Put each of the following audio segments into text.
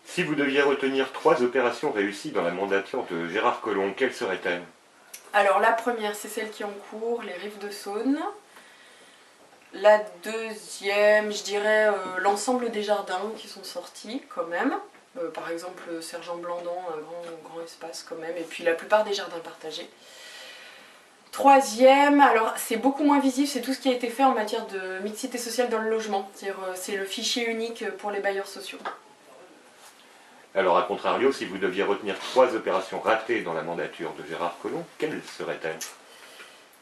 Si vous deviez retenir 3 opérations réussies dans la mandature de Gérard Collomb, quelles seraient-elles? Alors la première, c'est celle qui est en cours, les Rives de Saône. La deuxième, je dirais l'ensemble des jardins qui sont sortis quand même. Par exemple Sergent Blandan, un grand espace quand même, et puis la plupart des jardins partagés. Troisième, alors c'est beaucoup moins visible, c'est tout ce qui a été fait en matière de mixité sociale dans le logement. C'est le fichier unique pour les bailleurs sociaux. Alors, à contrario, si vous deviez retenir 3 opérations ratées dans la mandature de Gérard Collomb, quelles seraient-elles?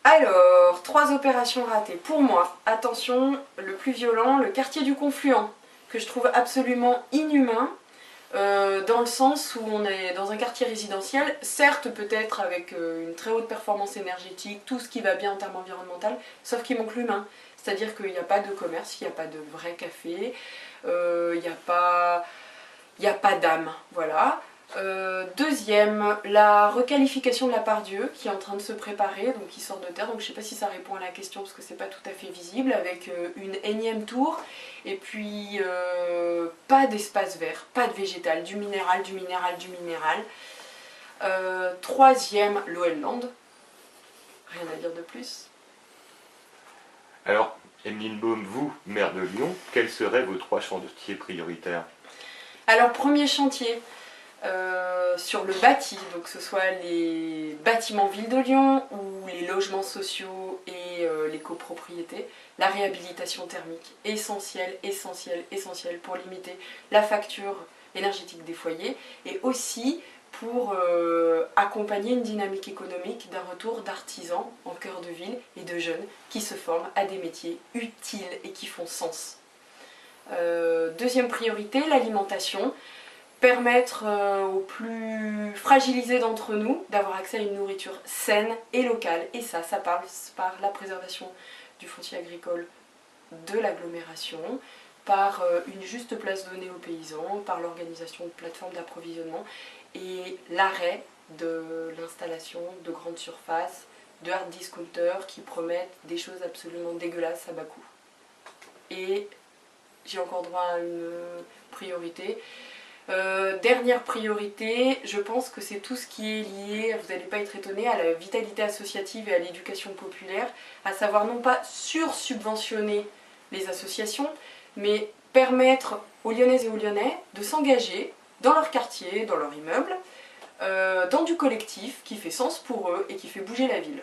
Alors, 3 opérations ratées. Pour moi, attention, le plus violent, le quartier du Confluent, que je trouve absolument inhumain, dans le sens où on est dans un quartier résidentiel, certes peut-être avec une très haute performance énergétique, tout ce qui va bien en termes environnemental, sauf qu'il manque l'humain. C'est-à-dire qu'il n'y a pas de commerce, il n'y a pas de vrai café, il n'y a pas d'âme, voilà. Deuxième, la requalification de la Part-Dieu qui est en train de se préparer, donc qui sort de terre, donc je ne sais pas si ça répond à la question parce que c'est pas tout à fait visible, avec une énième tour, et puis pas d'espace vert, pas de végétal, du minéral, du minéral, du minéral. Troisième, l'OL Land, rien à dire de plus. Alors, Emeline Baume, vous, maire de Lyon, quels seraient vos 3 chantiers prioritaires? Alors, premier chantier, sur le bâti, donc que ce soit les bâtiments ville de Lyon ou les logements sociaux et les copropriétés, la réhabilitation thermique, essentielle, essentielle, essentielle pour limiter la facture énergétique des foyers et aussi pour accompagner une dynamique économique d'un retour d'artisans en cœur de ville et de jeunes qui se forment à des métiers utiles et qui font sens. Deuxième priorité, l'alimentation. Permettre aux plus fragilisés d'entre nous d'avoir accès à une nourriture saine et locale. Et ça passe par la préservation du foncier agricole de l'agglomération, par une juste place donnée aux paysans, par l'organisation de plateformes d'approvisionnement et l'arrêt de l'installation de grandes surfaces, de hard discounters qui promettent des choses absolument dégueulasses à bas coût. Et j'ai encore droit à une priorité. Dernière priorité, je pense que c'est tout ce qui est lié, vous n'allez pas être étonné, à la vitalité associative et à l'éducation populaire, à savoir non pas sur-subventionner les associations, mais permettre aux Lyonnaises et aux Lyonnais de s'engager dans leur quartier, dans leur immeuble, dans du collectif qui fait sens pour eux et qui fait bouger la ville.